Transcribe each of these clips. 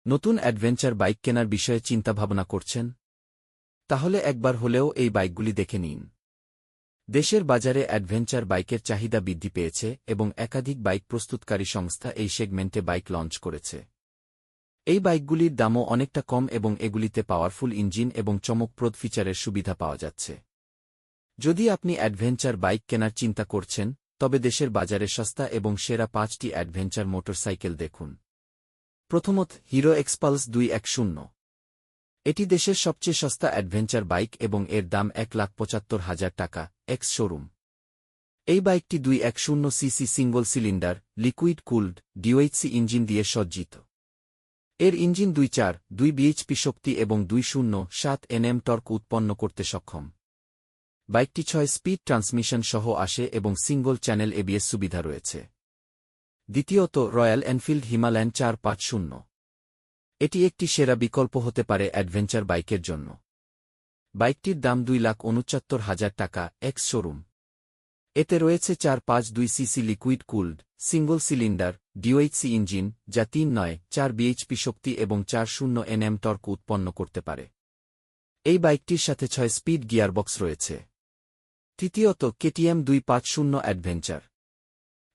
নতুন adventure bike কেনার বিষয়ে চিন্তাভাবনা করছেন? তাহলে একবার হলেও এই বাইকগুলি দেখে নিন। দেশের বাজারে অ্যাডভেঞ্চার বাইকের চাহিদা বৃদ্ধি পেয়েছে এবং একাধিক বাইক প্রস্তুতকারী সংস্থা এই সেগমেন্টে বাইক লঞ্চ করেছে। এই বাইকগুলির দামও অনেকটা কম এবং এগুলিতে পাওয়ারফুল ইঞ্জিন এবং চমকপ্রদ ফিচারের সুবিধা পাওয়া যাচ্ছে। যদি আপনি অ্যাডভেঞ্চার বাইক কেনার চিন্তা করছেন, তবে দেশের বাজারে সস্তা এবং সেরা ৫টি অ্যাডভেঞ্চার মোটরসাইকেল দেখুন। প্রথমত, হিরো এক্সপালস 210। এটি দেশের সবচেয়ে সস্তা অ্যাডভেঞ্চার বাইক এবং এর দাম ১,৭৫,০০০ টাকা, এক্স শোরুম। এই বাইকটি 210 CC single cylinder, liquid cooled, ডিওএইচসি engine দিয়ে সজ্জিত। এর ইঞ্জিন 2 বিএইচপি শক্তি এবং 207 এনএম টর্ক উৎপন্ন করতে সক্ষম। বাইকটি 6 স্পিড ট্রান্সমিশন সহ আসে এবং সিঙ্গল চ্যানেল এবিএস সুবিধা রয়েছে। দ্বিতীয়ত, রয়্যাল এনফিল্ড হিমালয়ান 450। এটি একটি সেরা বিকল্প হতে পারে অ্যাডভেঞ্চার বাইকের জন্য। বাইকটির দাম 2,69,০০০ টাকা, এক্স শোরুম। এতে রয়েছে 452 CC liquid cooled, single cylinder, ডিওএইচসি engine, যা 3.9-4 বিএইচপি শক্তি এবং 40 এনএম টর্ক উৎপন্ন করতে পারে। এই বাইকটির সাথে 6 স্পিড গিয়ারবক্স রয়েছে। তৃতীয়ত, কেটিএম 250 অ্যাডভেঞ্চার।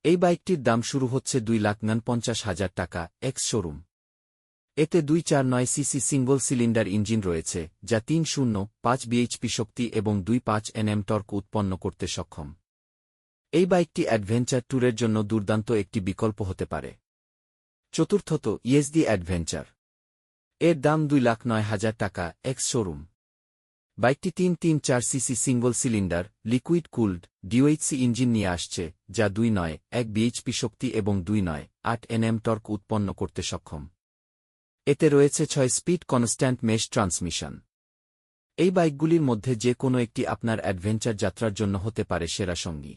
এই বাইকটির দাম শুরু হচ্ছে 2,49,০০০ টাকা, এক্স শোরুম। এতে 249 সিসি সিঙ্গল সিলিন্ডার ইঞ্জিন রয়েছে, যা 305 বিএইচপি শক্তি এবং 25 এনএম টর্ক উৎপন্ন করতে সক্ষম। এই বাইকটি অ্যাডভেঞ্চার ট্যুরের জন্য দুর্দান্ত একটি বিকল্প হতে পারে। চতুর্থত, ইএসডি অ্যাডভেঞ্চার। এর দাম 2,09,০০০ টাকা, এক্স শোরুম। বাইকটি 334 CC single cylinder, liquid cooled, ডিওএইচসি engine নিয়ে আসছে, যা 291 বিএইচপি শক্তি এবং 298 এনএম টর্ক উৎপন্ন করতে সক্ষম। এতে রয়েছে 6 স্পিড কনস্ট্যান্ট মেশ ট্রান্সমিশন। এই বাইকগুলির মধ্যে যে কোনো একটি আপনার অ্যাডভেঞ্চার যাত্রার জন্য হতে পারে সেরা সঙ্গী।